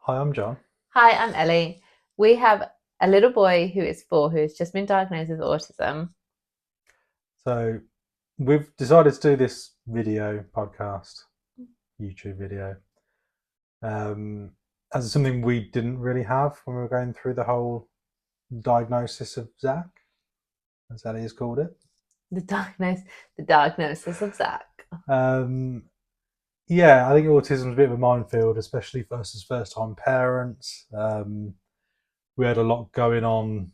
Hi, I'm John. Hi, I'm Ellie. We have a little boy who is 4 who has just been diagnosed with autism. So, we've decided to do this video podcast, YouTube video, um, as something we didn't really have when we were going through the whole diagnosis of Zach, as Ellie has called it. The diagnosis of Zac. Um, yeah, I think autism is a bit of a minefield, especially for us as first-time parents. We had a lot going on,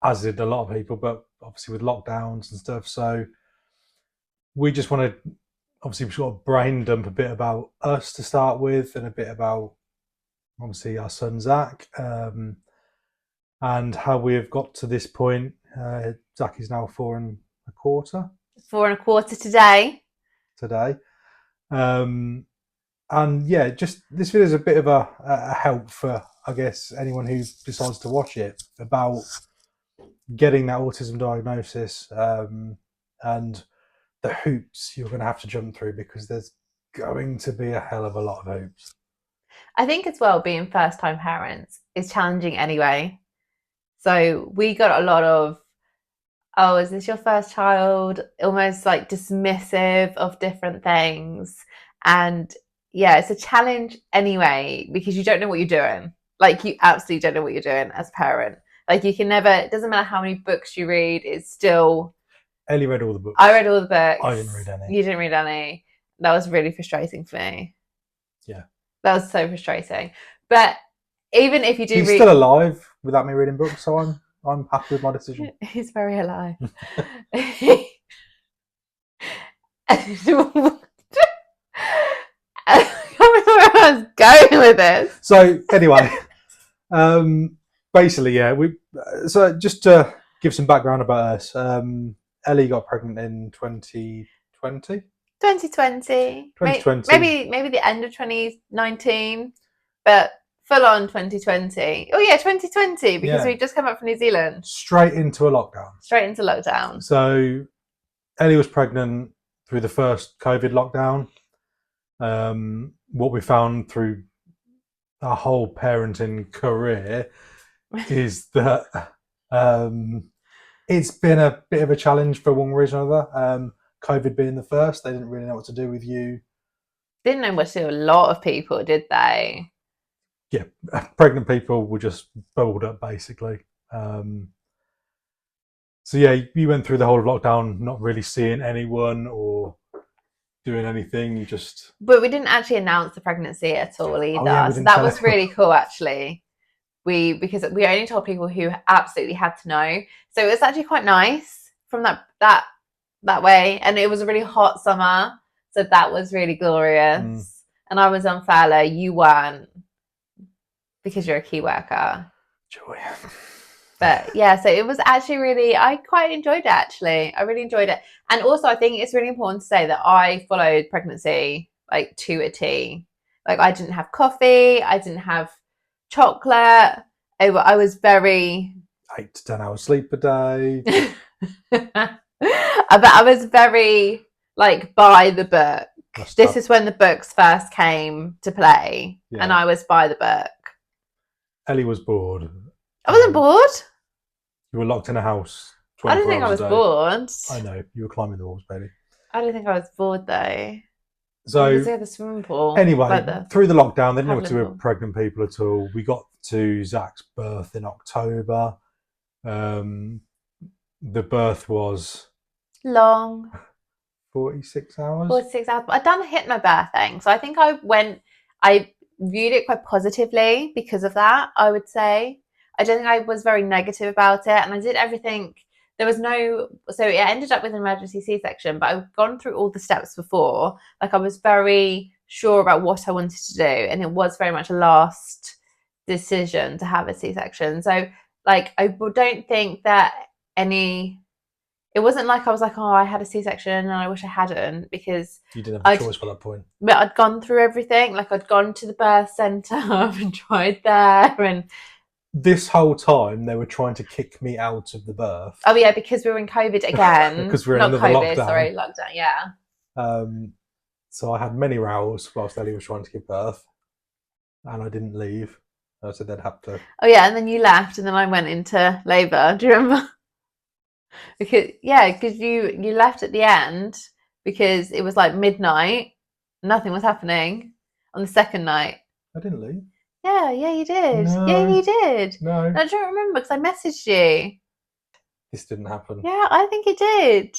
as did a lot of people, but obviously with lockdowns and stuff. So we just wanted obviously we sort of brain dump a bit about us to start with and a bit about obviously our son Zach, and how we have got to this point. Zach is now 4 and a quarter 4 and a quarter today. today. Um, and yeah, just this video is a bit of a help for, I guess, anyone who decides to watch it about getting that autism diagnosis, and the hoops you're going to have to jump through, because there's going to be a hell of a lot of hoops. I think as well, being first time parents is challenging anyway. So we got a lot of, oh, is this your first child? Almost like dismissive of different things. And yeah, it's a challenge anyway, because you don't know what you're doing. Like, you absolutely don't know what you're doing as a parent. Like, you can never, it doesn't matter how many books you read, it's still. Ellie read all the books. I read all the I books. didn't read any. You didn't read any. That was really frustrating for me. Yeah. That was so frustrating. But even if you do He's read, still alive without me reading books, so I'm happy with my decision. he's very alive. I can't remember where I was going with this. So anyway, basically, yeah, we. So just to give some background about us, Ellie got pregnant in 2020. 2020, 2020. maybe the end of 2019, but full on 2020. Oh yeah, 2020, because Yeah. we just come up from New Zealand, Straight into a lockdown. straight into lockdown. So Ellie was pregnant through the first COVID lockdown. What we found through our whole parenting career is that it's been a bit of a challenge for one reason or another. COVID being the first, they didn't really know what to do with you. Didn't know what to do. A lot of people, did they? Yeah, pregnant people were just bubbled up basically. So yeah, you went through the whole of lockdown not really seeing anyone or doing anything. You just But we didn't actually announce the pregnancy at all oh yeah, either. we So didn't that tell was anyone. really cool actually. Because we only told people who absolutely had to know. So it was actually quite nice from that way. And it was a really hot summer. So that was really glorious. And I was on furlough, you weren't, because you're a key worker. Joy. But yeah, so it was actually really, I quite enjoyed it actually. I really enjoyed it. And also, I think it's really important to say that I followed pregnancy like to a T. Like, I didn't have coffee, I didn't have chocolate. I was very 8 to 10 hours sleep a day. but I was very like by the book. This is when the books first came to play, yeah. And I was by the book. Ellie was bored. I wasn't bored. You were locked in a house. I don't think I was bored. I know, you were climbing the walls, baby. I don't think I was bored though. So the swimming pool. Anyway, like through the lockdown, they didn't know what to do with pregnant people at all. We got to Zach's birth in October. The birth was long. 46 hours. 46 hours. But I'd done the hypnobirth thing. So I think I viewed it quite positively because of that, I would say. I don't think I was very negative about it. And I did everything. There was no, so it ended up with an emergency C-section, but I've gone through all the steps before. Like, I was very sure about what I wanted to do. And it was very much a last decision to have a C-section. So like, I don't think that it wasn't like I was like, oh, I had a C-section and I wish I hadn't, because you didn't have a choice by that point. But I'd gone through everything. Like, I'd gone to the birth centre and tried there, and this whole time they were trying to kick me out of the birth. Oh yeah, because we were in COVID again. Because we were in another lockdown. Sorry, lockdown. Yeah. So I had many rows whilst Ellie was trying to give birth. and I didn't leave. I said they'd have to. Oh yeah, and then you left, and then I went into labour. Do you remember? Because you left at the end because it was like midnight, nothing was happening on the second night. I didn't leave. Yeah, you did. Yeah, No, you did. no, No, I don't remember because I messaged you. this didn't happen. Yeah, I think it did.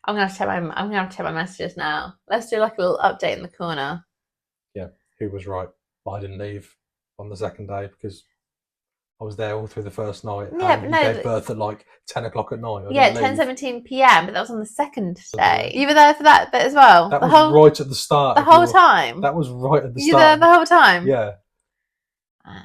I'm gonna have to check my messages now. Let's do like a little update in the corner. Yeah, who was right? But I didn't leave on the second day because I was there all through the first night, Yeah, and but you no, gave birth at like 10 o'clock at night. I yeah, didn't leave. 10:17 p.m. But that was on the second day. You were there for that bit as well. That was right at the start. The whole time. That was right at the You were there start. the whole time. Yeah. I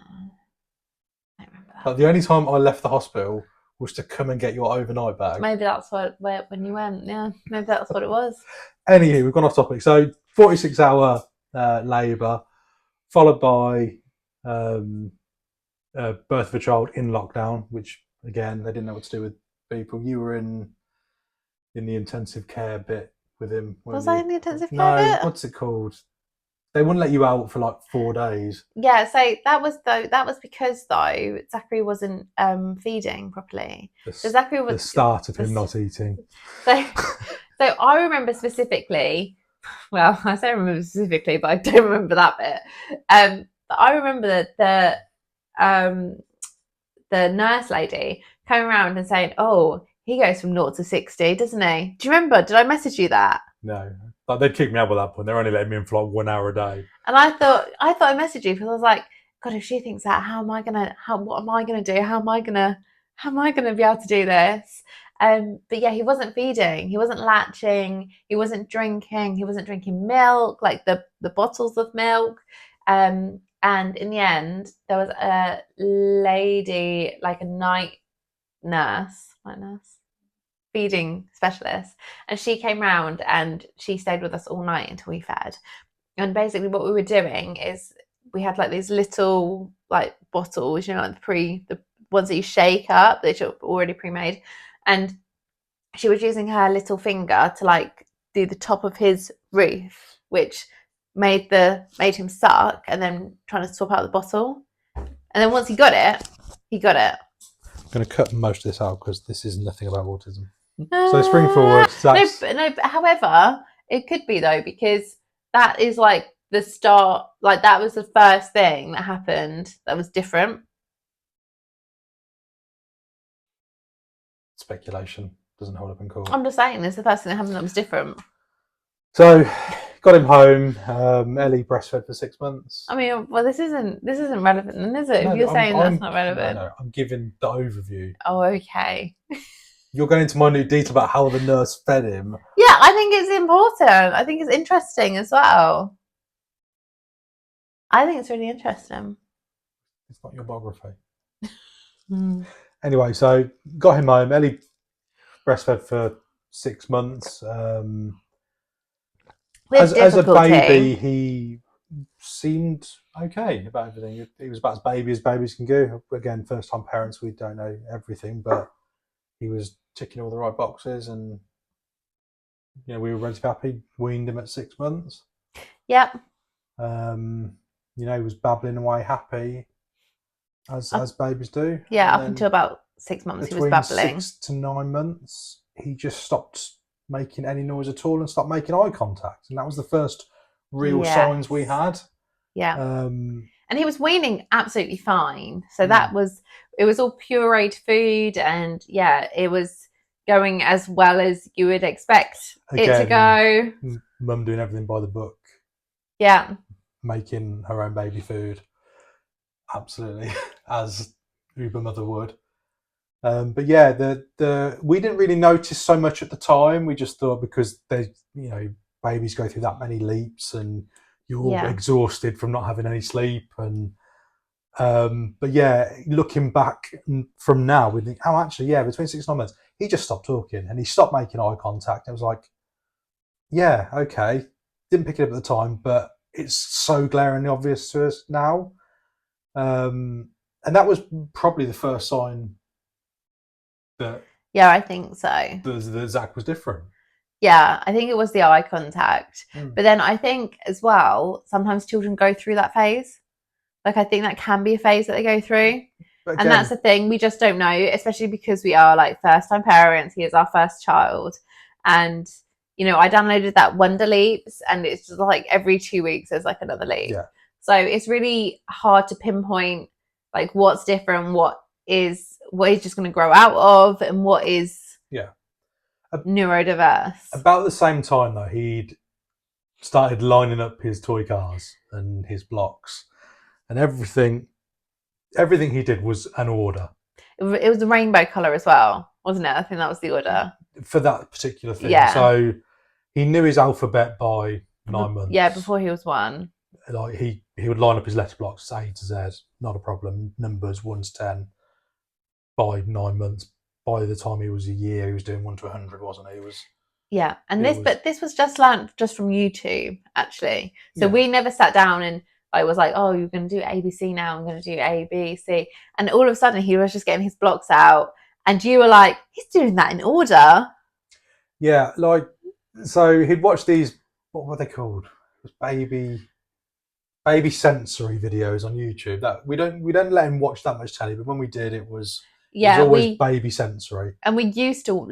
don't remember that. Like the only time I left the hospital was to come and get your overnight bag. Maybe that's when you went. Yeah, maybe that's what it was. Anywho, we've gone off topic. So 46-hour labour, followed by birth of a child in lockdown, which again they didn't know what to do with people. You were in the intensive care bit with him. Was I in the intensive care No, bit? what's it called? They wouldn't let you out for like 4 days. Yeah, so that was because though Zachary wasn't feeding properly. So Zachary was the start of him not eating. So I remember specifically. Well, I say I remember specifically, but I don't remember that bit. But I remember that the nurse lady coming around and saying, "Oh, he goes from 0 to 60, doesn't he?" Do you remember? Did I message you that? No, like they'd kick me out at that point. They're only letting me in for like 1 hour a day. And I thought I messaged you because I was like, God, if she thinks that, what am I gonna do? How am I gonna be able to do this? But yeah, he wasn't feeding, he wasn't latching, he wasn't drinking milk, like the bottles of milk. And in the end, there was a lady, like a night nurse, feeding specialist, and she came round and she stayed with us all night until we fed. And basically what we were doing is we had like these little like bottles, like the ones that you shake up, that are already pre-made, and she was using her little finger to like do the top of his roof, which made him suck, and then trying to swap out the bottle. And then once he got it. I'm going to cut most of this out because this is nothing about autism. So spring forward. No, but however, it could be though, because that is like the start, like that was the first thing that happened that was different. Speculation doesn't hold up in court. I'm just saying, this is the first thing that happened that was different. So got him home. Ellie breastfed for 6 months. I mean, well, this isn't relevant, then, is it? No, if you're saying that's not relevant. No, I'm giving the overview. Oh, okay. You're going into minute detail about how the nurse fed him. Yeah, I think it's important. I think it's interesting as well. I think it's really interesting. It's not your biography. Anyway, so got him home. Ellie breastfed for 6 months. As a baby, he seemed okay about everything. He was about as baby as babies can go. Again, first-time parents, we don't know everything, but he was ticking all the right boxes, and we were relatively happy. Weaned him at 6 months. Yep. He was babbling away happy, as babies do. Yeah, up until about 6 months, he was babbling. 6 to 9 months, he just stopped making any noise at all and stopped making eye contact, and that was the first real signs we had. Yeah. And he was weaning absolutely fine. So it was all pureed food, and it was going as well as you would expect it to go. Mum doing everything by the book. Yeah. Making her own baby food. Absolutely. As Uber mother would. But yeah, we didn't really notice so much at the time. We just thought because babies go through that many leaps and you're exhausted from not having any sleep, and but yeah, looking back from now, we think, oh, actually, between 6 and 9 months, he just stopped talking and he stopped making eye contact. It was like, yeah, okay, didn't pick it up at the time, but it's so glaringly obvious to us now, and that was probably the first sign that I think so. The Zac was different. Yeah, I think it was the eye contact. Mm. But then I think as well, sometimes children go through that phase. Like I think that can be a phase that they go through. But And that's again, the thing, we just don't know, especially because we are like first time parents. He is our first child. And, you know, I downloaded that Wonder Leaps and it's just like every 2 weeks there's like another leap. yeah. So it's really hard to pinpoint like what's different, what he's just going to grow out of, and what is Yeah. neurodiverse. About the same time though, he'd started lining up his toy cars and his blocks, and everything he did was an order It was the rainbow color as well, wasn't it? I think that was the order. for that particular thing. Yeah. So he knew his alphabet by 9 months. Yeah, before he was 1. Like he would line up his letter blocks A to Z, not a problem. Numbers 1 to 10 by 9 months. By the time he was a year, he was doing 1 to 100, wasn't he? It was. Yeah, and It but this was just learned just from YouTube actually. So Yeah. we never sat down and I was like, oh, you're going to do ABC now. I'm going to do A, B, C, and all of a sudden he was just getting his blocks out, and you were like, he's doing that in order. Yeah, like so he'd watch these. What were they called? It was baby sensory videos on YouTube. That we don't let him watch that much telly, but when we did, it was always baby sensory. And we used to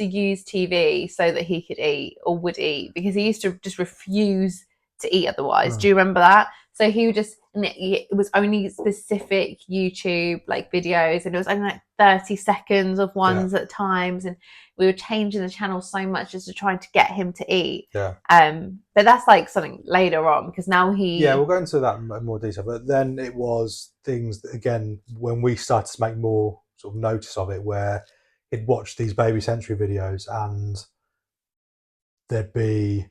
use TV so that he could eat or would eat, because he used to just refuse to eat otherwise. Do you remember that? So he would just, it was only specific YouTube like videos, and it was only like 30 seconds of ones at times, and we were changing the channel so much just to try to get him to eat. Yeah. But that's like something later on, because now we'll go into that in more detail. But then it was things that, again, when we started to make more sort of notice of it, where he'd watch these baby sensory videos and there'd be,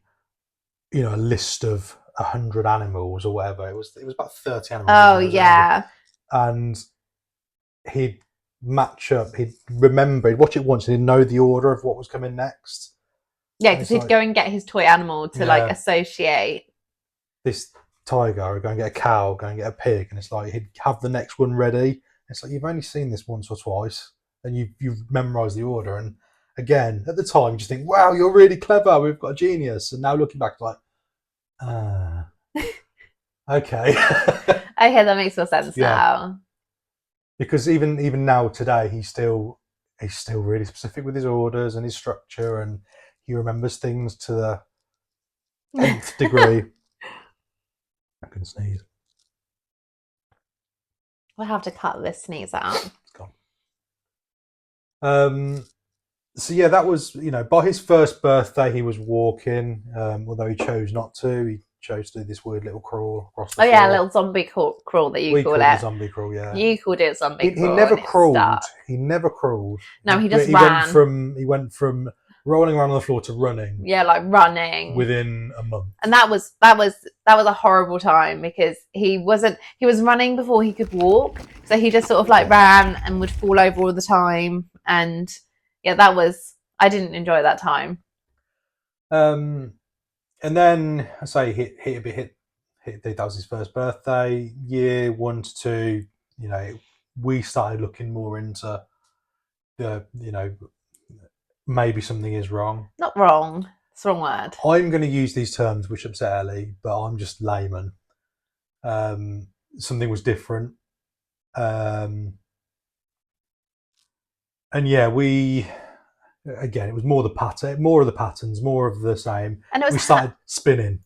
you know, a list of 100 animals or whatever. It was about 30 animals. Oh yeah. And he'd match up. He'd remember. He'd watch it once and he'd know the order of what was coming next. Yeah, because he'd go and get his toy animal to like associate. This tiger, or go and get a cow, go and get a pig, and it's like he'd have the next one ready. It's like you've only seen this once or twice, and you've memorised the order. And again, at the time, you just think, "Wow, you're really clever. We've got a genius." And now looking back, like, okay. Okay, that makes more sense now. Because even now today, he's still really specific with his orders and his structure, and he remembers things to the nth degree. I can sneeze. We'll have to cut this sneeze out. It's gone. So yeah, that was, you know, by his first birthday, he was walking, although he chose not to. He chose to do this weird little crawl across the floor. Yeah, a little zombie crawl that you call it. Zombie crawl, yeah. You called it zombie crawl. He never crawled. He never crawled. No, he just ran. He went from rolling around on the floor to running. Yeah, like running within a month. And that was a horrible time, because he was running before he could walk, so he just sort of like ran and would fall over all the time. And yeah, I didn't enjoy that time. And then I say hit that was his first birthday. Year 1 to 2, you know, we started looking more into the, you know, maybe something is wrong. Not wrong. It's the wrong word. I'm going to use these terms which upset Ellie, but I'm just layman. Something was different. And yeah, it was more of the patterns, more of the same. And we started spinning.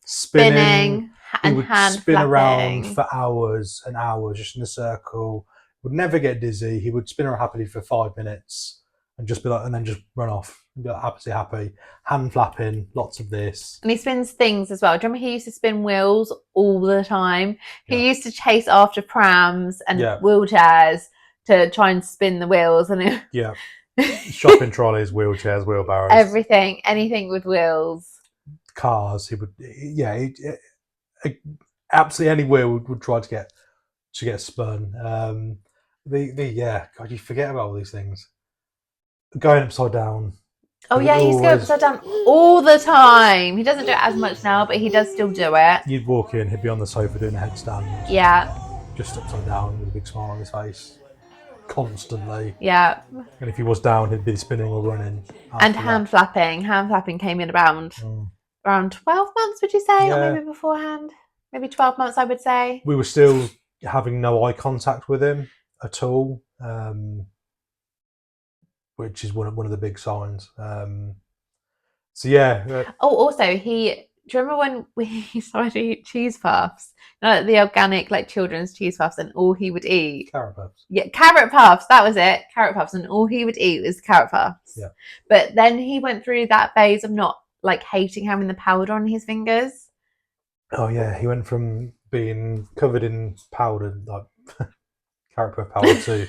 And he would spin around for hours and hours, just in a circle. Would never get dizzy. He would spin around happily for 5 minutes and just be like, and then just run off. Be like, happy, hand flapping, lots of this. And he spins things as well. Do you remember he used to spin wheels all the time? He used to chase after prams and wheelchairs to try and spin the wheels. And shopping trolleys, wheelchairs, wheelbarrows, anything with wheels, cars. He would, absolutely any wheel would try to get spun. God, you forget about all these things. Going upside down. Oh yeah, he's going upside down all the time. He doesn't do it as much now, but he does still do it. You'd walk in, he'd be on the sofa doing a headstand. Yeah. Just upside down with a big smile on his face. constantly. Yeah. And if he was down, he'd be spinning or running. And hand flapping. Hand flapping came in around 12 months, would you say? Or Yeah. maybe beforehand? Maybe 12 months, I would say. We were still having no eye contact with him at all, which is one of the big signs. So yeah. Oh, also, do you remember when we started to eat cheese puffs? Like the organic, like children's cheese puffs, and all he would eat. Carrot puffs. Yeah, carrot puffs. That was it. Carrot puffs, and all he would eat was carrot puffs. Yeah. But then he went through that phase of not like hating having the powder on his fingers. Oh yeah, he went from being covered in powder, like carrot puff powder, to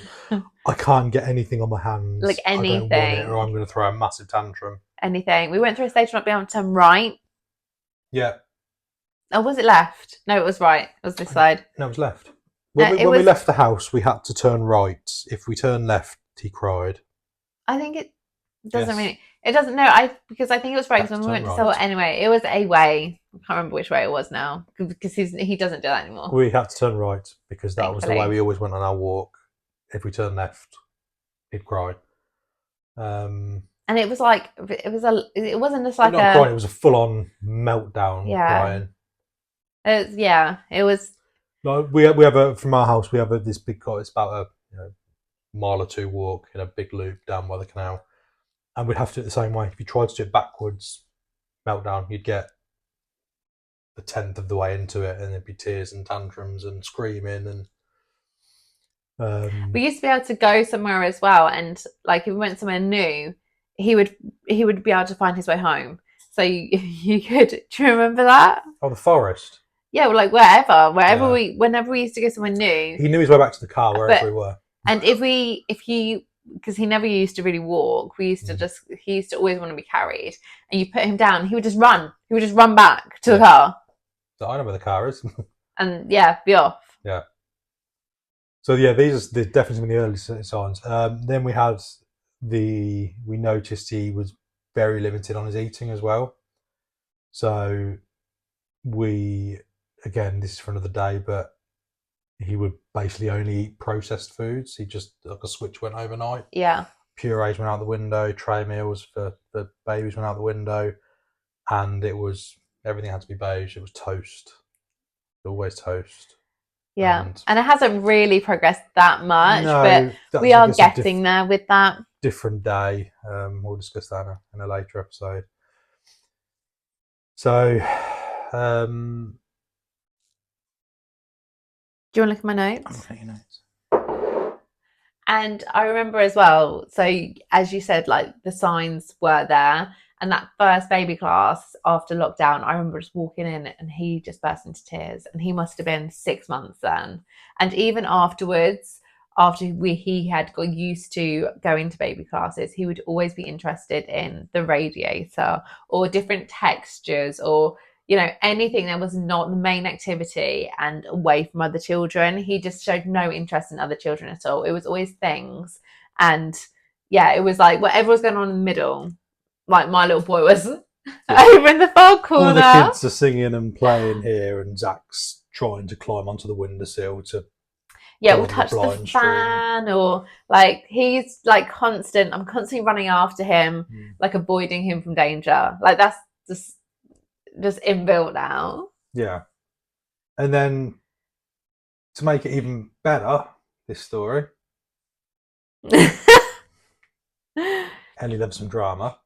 I can't get anything on my hands. Like anything. I don't want it, or I'm going to throw a massive tantrum. Anything. We went through a stage of not being able to turn right. Yeah. Oh, was it left? No, it was right. It was this side. No, it was left. When we left the house, we had to turn right. If we turned left, he cried. I think it doesn't really. It doesn't. No, because I think it was right. Because when we went to Seoul, anyway, it was a way. I can't remember which way it was now because he doesn't do that anymore. We had to turn right because that was the way we always went on our walk. If we turned left, he'd cry. And it was like it wasn't just like not crying. It was a full-on meltdown. Yeah. Crying. It was. Like we have from our house. We have this big car. It's about a mile or two walk in a big loop down by the canal, and we'd have to do it the same way. If you tried to do it backwards, meltdown, you'd get a tenth of the way into it, and there'd be tears and tantrums and screaming and. We used to be able to go somewhere as well, and like if we went somewhere new, he would be able to find his way home. So you could. Do you remember that? Oh, the forest. Yeah, well, like wherever whenever we used to go somewhere new, he knew his way back to the car wherever we were. And because he never used to really walk, he used to always want to be carried. And you put him down, he would just run. He would just run back to the car. So I know where the car is. And be off. Yeah. So yeah, these are definitely some of the early signs. Then we noticed he was very limited on his eating as well. So again, this is for another day, but he would basically only eat processed foods. He just, like a switch went overnight. Yeah. Purees went out the window, tray meals for babies went out the window, and everything had to be beige. It was toast. Always toast. Yeah. And it hasn't really progressed that much, but we are getting there with that. Different day. We'll discuss that in a later episode. So, do you want to look at my notes? I'm looking at your notes. And I remember as well, so as you said, like the signs were there. And that first baby class after lockdown, I remember just walking in and he just burst into tears. And he must have been 6 months then. And even afterwards, after he had got used to going to baby classes, he would always be interested in the radiator or different textures or anything that was not the main activity and away from other children. He just showed no interest in other children at all. It was always things. And it was like whatever was going on in the middle, like my little boy was over in the far corner. All the kids are singing and playing here, and Zac's trying to climb onto the windowsill to we'll touch the fan, or like he's like constant. I'm constantly running after him, like avoiding him from danger. Like that's just inbuilt now. Yeah. And then to make it even better, this story, Ellie loves some drama.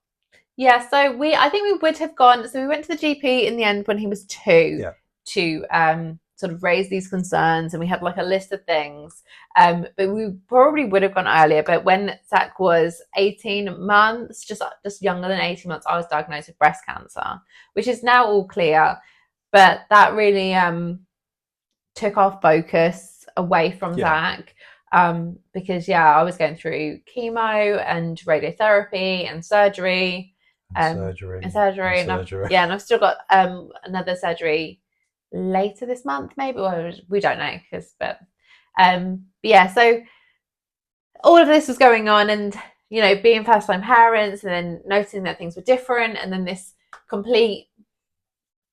Yeah, so I think we would have gone. So we went to the GP in the end when he was 2 to sort of raise these concerns, and we had like a list of things. But we probably would have gone earlier. But when Zac was 18 months, just younger than 18 months, I was diagnosed with breast cancer, which is now all clear. But that really took our focus away from Zac. Because I was going through chemo and radiotherapy and surgery. Surgery. And I've still got another surgery later this month, maybe. Well, we don't know, but so all of this was going on, and being first-time parents, and then noticing that things were different, and then this complete,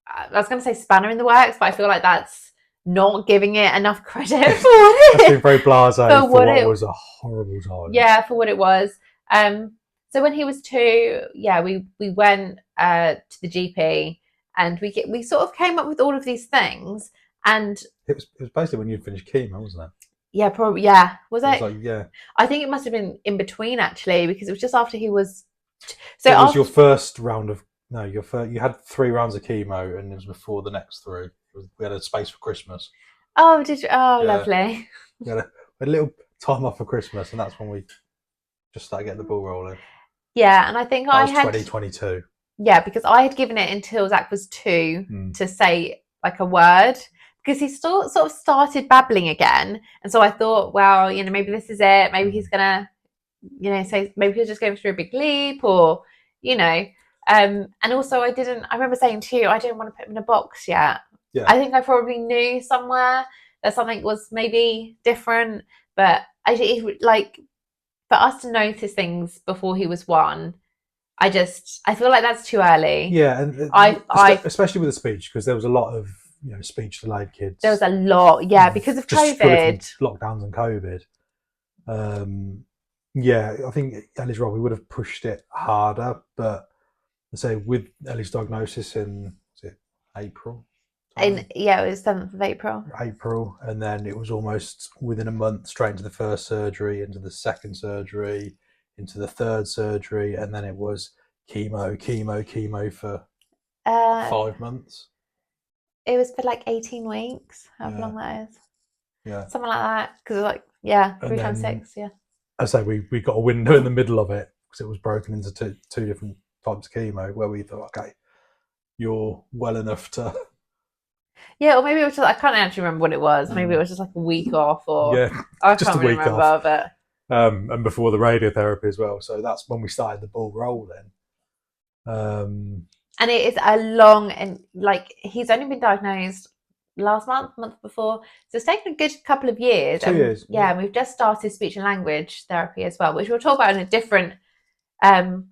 I was going to say spanner in the works, but I feel like that's not giving it enough credit for what That's been very blasé for what it was a horrible time. yeah, for what it was. So when he was 2, we went to the GP, and we sort of came up with all of these things, and It was basically when you'd finished chemo, wasn't it? yeah, probably was It was it? like, yeah. I think it must have been in between, actually, because it was just after he was. So So it was after, your first round of you had 3 rounds of chemo, and it was before the next 3. We had a space for Christmas. oh, did you? Oh, Yeah. lovely. We had a little time off for Christmas, and that's when we just started getting the ball rolling. Yeah, and I think That I was had 2022. yeah, because I had given it until Zac was 2 to say like a word, because he sort of started babbling again, and so I thought, well, maybe this is it. Maybe he's gonna, say maybe he's just going through a big leap, or and also I remember saying to you, I didn't want to put him in a box yet. Yeah. I think I probably knew somewhere that something was maybe different, but like for us to notice things before he was 1. I feel like that's too early. Yeah, and I especially with the speech, because there was a lot of speech delayed kids. There was a lot, because of just purely COVID. from lockdowns and COVID. Yeah, I think Ellie's right. We would have pushed it harder, but I say with Ellie's diagnosis in was it April? It was 7th of April. April, and then it was almost within a month straight into the first surgery, into the second surgery, into the third surgery, and then it was chemo for 5 months. It was for like 18 weeks, however long that is. Yeah. Something like that. Because like, 3 times 6, yeah. I say we got a window in the middle of it because it was broken into two different types of chemo where we thought, okay, you're well enough to. Yeah, or maybe it was just, I can't actually remember what it was. Maybe it was just like a week off, or I just can't a week remember, off. But and before the radiotherapy as well. So that's when we started the ball rolling. And it is a long, and like he's only been diagnosed last month before, so it's taken a good couple of years. 2 years. Yeah, and we've just started speech and language therapy as well, which we'll talk about in a different. Yeah,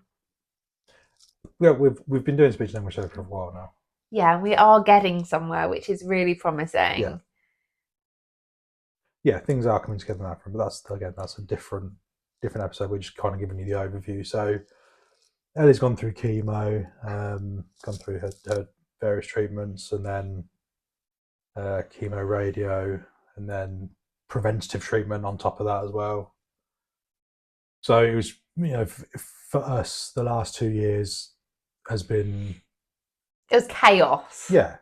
we've been doing speech and language therapy for a while now. Yeah, we are getting somewhere, which is really promising. Yeah, things are coming together now. But that's a different episode. We're just kind of giving you the overview. So Ellie's gone through chemo, gone through her various treatments, and then chemo, radio, and then preventative treatment on top of that as well. So it was, for us, the last 2 years has been. It was chaos. Yeah.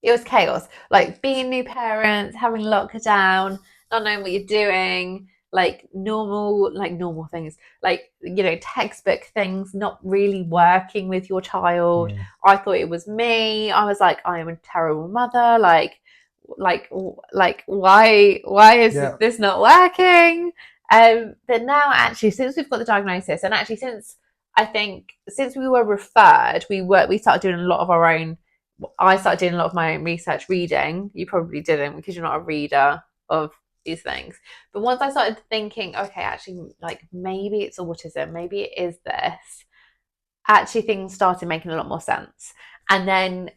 It was chaos. Like being new parents, having lockdown, not knowing what you're doing, like normal things, like textbook things not really working with your child. I thought it was me. I was like, I am a terrible mother. Like why is this not working? But now, actually, since we've got the diagnosis, and actually since we were referred, we started doing a lot of our own. I started doing a lot of my own research, reading. You probably didn't, because you're not a reader of these things. But once I started thinking, okay, actually, like maybe it's autism, maybe it is this, actually things started making a lot more sense. And then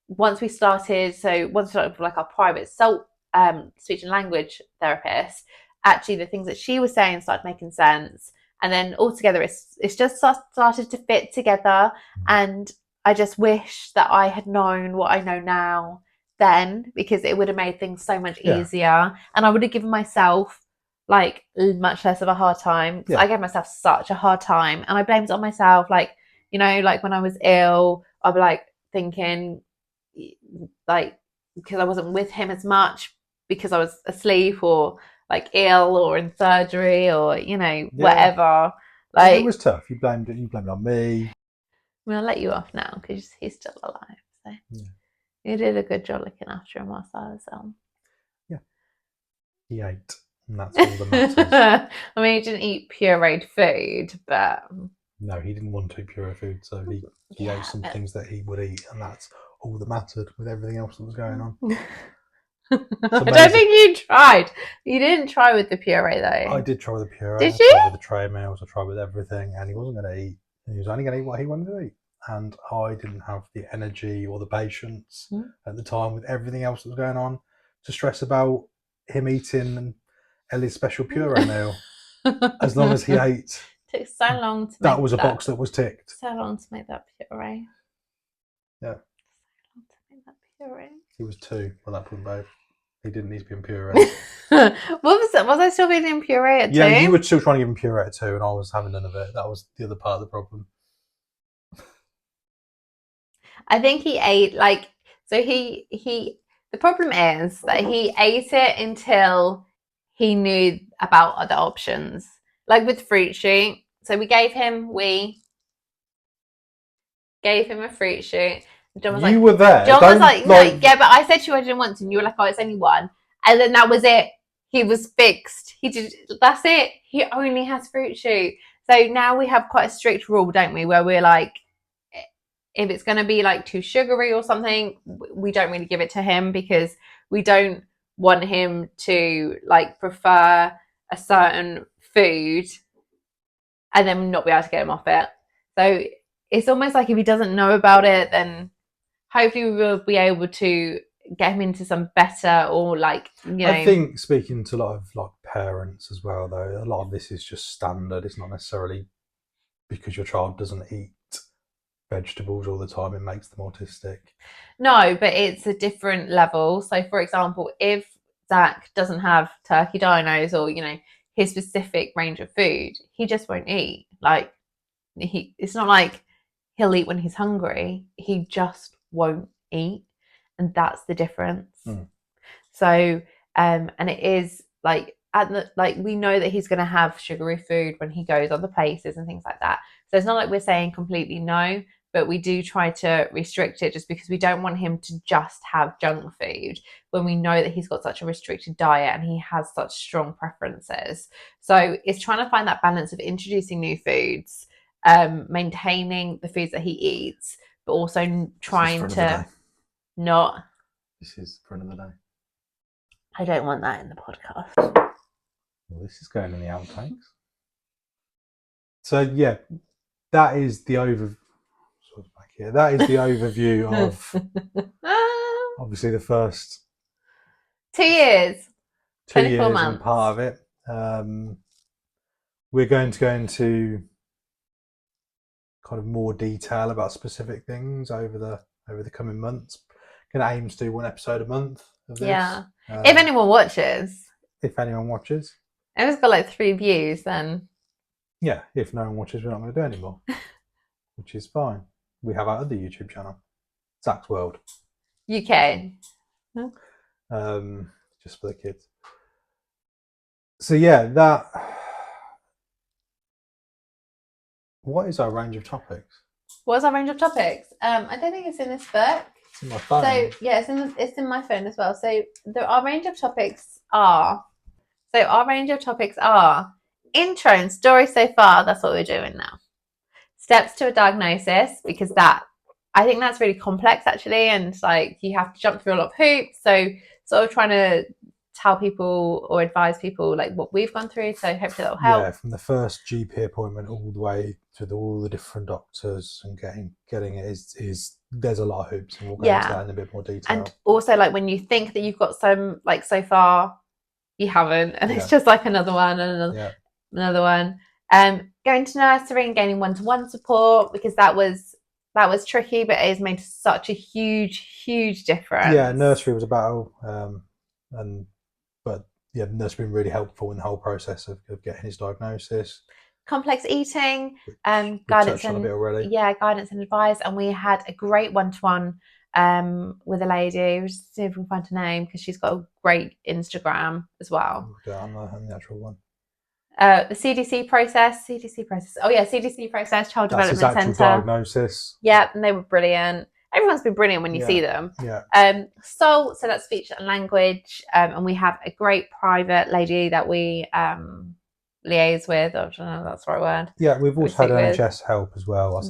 once we started with like our private speech and language therapist, actually the things that she was saying started making sense. And then altogether, it's just started to fit together. And I just wish that I had known what I know now then, because it would have made things so much easier, and I would have given myself like much less of a hard time. I gave myself such a hard time, and I blamed it on myself. Like like when I was ill, I'd be like thinking, like, because I wasn't with him as much because I was asleep or like ill or in surgery or whatever. Like, it was tough. You blamed it on me. I'm gonna let you off now because he's still alive. So you did a good job looking after him whilst I was Yeah, he ate, and that's all that matters. I mean, he didn't eat pureed food, but no, he didn't want to eat pure food, so he ate some things that he would eat, and that's all that mattered with everything else that was going on. I don't think you tried. You didn't try with the puree, though. I did try with the puree. Did you? I tried with the tray meals. I tried with everything, and he wasn't going to eat. He was only going to eat what he wanted to eat, and I didn't have the energy or the patience at the time with everything else that was going on to stress about him eating Ellie's special puree meal. As long as he ate, took so long to that make was a box that was ticked. So long to make that puree. Yeah. So long to make that puree. He was 2 when that point, babe. He didn't need to be in puree. What was it? Was I still feeding puree at 2? Yeah, you were still trying to give him puree at 2, and I was having none of it. That was the other part of the problem. I think he ate the problem is that he ate it until he knew about other options. Like with Fruit Shoot. So we gave him a Fruit Shoot. John was were there. John was like, no, yeah, but I said to you I didn't want to, and you were like, oh, it's only one. And then that was it. He was fixed. That's it. He only has Fruit Shoot. So now we have quite a strict rule, don't we, where we're like, if it's going to be like too sugary or something, we don't really give it to him because we don't want him to like prefer a certain food and then not be able to get him off it. So it's almost like if he doesn't know about it, then hopefully we will be able to get him into some better or like, I think speaking to a lot of like parents as well, though, a lot of this is just standard. It's not necessarily because your child doesn't eat vegetables all the time, it makes them autistic. No, but it's a different level. So for example, if Zac doesn't have turkey dinos or, his specific range of food, he just won't eat. Like it's not like he'll eat when he's hungry. He just won't eat. And that's the difference. So, and it is like, we know that he's going to have sugary food when he goes other places and things like that. So it's not like we're saying completely no, but we do try to restrict it just because we don't want him to just have junk food when we know that he's got such a restricted diet and he has such strong preferences. So it's trying to find that balance of introducing new foods, maintaining the foods that he eats, but also trying to not. This is for another day. I don't want that in the podcast. Well, this is going in the outtakes. So yeah, that is the overview of obviously the first 2 years, 24 months. And part of it. We're going to go into kind of more detail about specific things over the coming months. Going to aim to do 1 episode a month of this. Yeah. If anyone watches. If anyone watches. If it's got like 3 views, then. Yeah, if no one watches, we're not going to do any more, which is fine. We have our other YouTube channel, Zac's World. UK. Just for the kids. So yeah, that. What is our range of topics? What's our range of topics? I don't think it's in this book. It's in my phone. So yeah, it's in my phone as well. So our range of topics are. Intro and story so far. That's what we're doing now. Steps to a diagnosis, because I think that's really complex actually, and like you have to jump through a lot of hoops. So sort of trying to tell people or advise people like what we've gone through. So hopefully that'll help. Yeah, from the first GP appointment all the way to all the different doctors and getting it is there's a lot of hoops, and we'll go into that in a bit more detail. And also like when you think that you've got some like so far, you haven't, and it's just like another one and another one. Going to nursery and gaining one-to-one support, because that was tricky, but it has made such a huge difference. Yeah, nursery was a battle, but nursery's been really helpful in the whole process of getting his diagnosis. Complex eating, guidance touched on a bit already. Yeah, guidance and advice, and we had a great one-to-one with a lady. We'll just see if we can find her name, because she's got a great Instagram as well. I'm the actual one. The CDC process. Oh yeah, CDC process, Child Development Centre. Diagnosis. Yeah, and they were brilliant. Everyone's been brilliant when you see them. Yeah. So that's speech and language, and we have a great private lady that we liaise with. I don't know if that's the right word. Yeah, we've also had NHS help as well.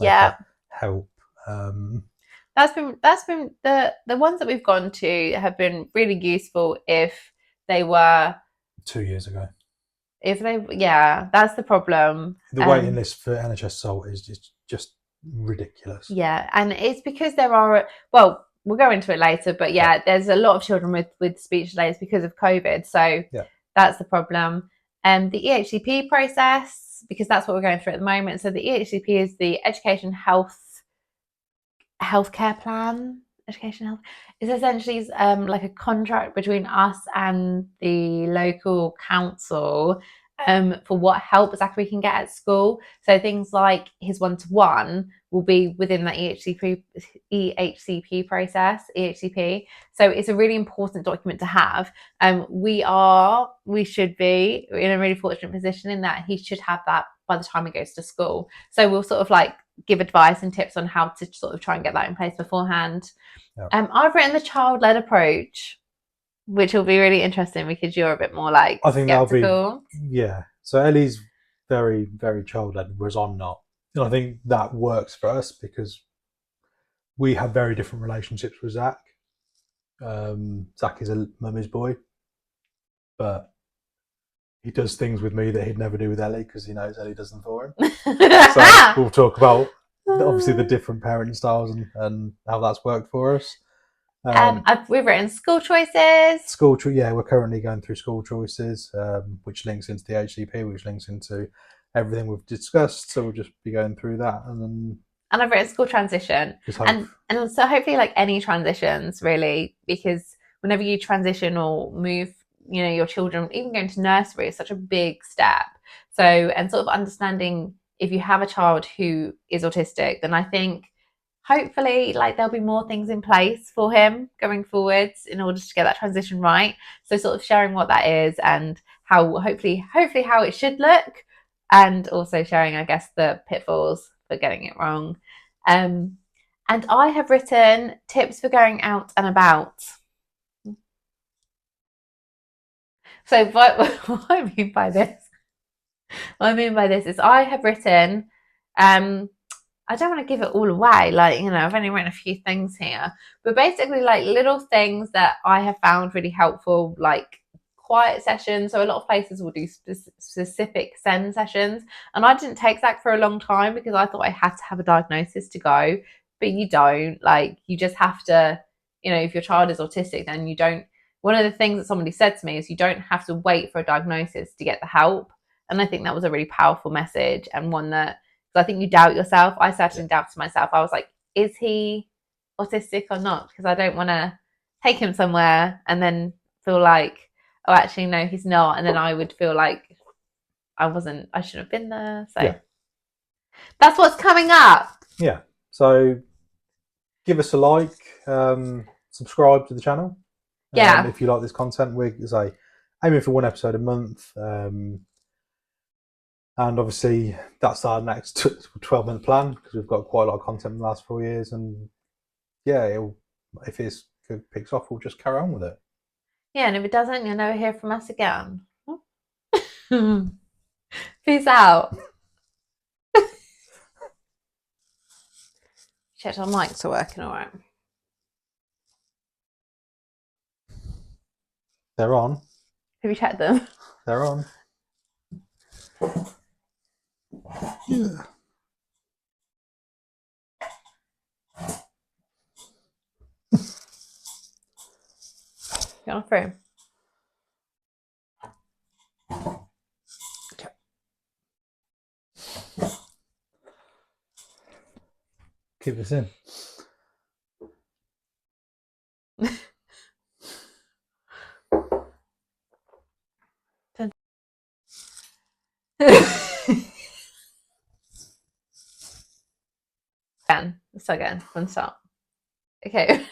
Help. That's been the ones that we've gone to have been really useful if they were 2 years ago. That's the problem. The waiting list for NHS Salt is just ridiculous. Yeah, and it's because there are, well, we'll go into it later, but there's a lot of children with speech delays because of COVID, so that's the problem. The EHCP process, because that's what we're going through at the moment. So the EHCP is the Education Healthcare Plan. Education Health is essentially like a contract between us and the local council for what help Zac can get at school. So things like his one-to-one will be within that EHCP process, EHCP. So it's a really important document to have. We should be in a really fortunate position in that he should have that by the time he goes to school. So we'll sort of like give advice and tips on how to sort of try and get that in place beforehand. I've written the child-led approach, which will be really interesting because you're a bit more like I think skeptical. So Ellie's very, very child-led, whereas I'm not. And I think that works for us because we have very different relationships with Zac. Zac is a mummy's boy, but he does things with me that he'd never do with Ellie because he knows Ellie does them for him. So we'll talk about obviously the different parenting styles and how that's worked for us. We've written school choices. We're currently going through school choices, which links into the HCP, which links into everything we've discussed. So we'll just be going through that, and I've written school transition, and so hopefully like any transitions really, because whenever you transition or move, your children, even going to nursery is such a big step. So, and sort of understanding if you have a child who is autistic, then I think hopefully like there'll be more things in place for him going forwards in order to get that transition right. So sort of sharing what that is and how hopefully how it should look, and also sharing, I guess, the pitfalls for getting it wrong. And I have written tips for going out and about. So what I mean by this is I have written, I don't want to give it all away, like, I've only written a few things here, but basically like little things that I have found really helpful, like quiet sessions. So a lot of places will do specific SEND sessions, and I didn't take Zac for a long time because I thought I had to have a diagnosis to go, but you don't. Like, you just have to, if your child is autistic, then you don't. One of the things that somebody said to me is you don't have to wait for a diagnosis to get the help, and I think that was a really powerful message, and one that, because I think you doubt yourself. I certainly doubted myself. I was like, is he autistic or not? Because I don't want to take him somewhere and then feel like, oh, actually, no, he's not. And then I would feel like I shouldn't have been there. So that's what's coming up. Yeah. So give us a like, subscribe to the channel. If you like this content, we're aiming for 1 episode a month. And obviously that's our next 12-month plan, because we've got quite a lot of content in the last 4 years, and if it picks off, we'll just carry on with it. Yeah, and if it doesn't, you'll never hear from us again. Peace out. Checked our mics are working all right. They're on. Have you checked them? They're on. Yeah. Get on through. Okay. Keep this in. Again. Let's start again. One start. Okay.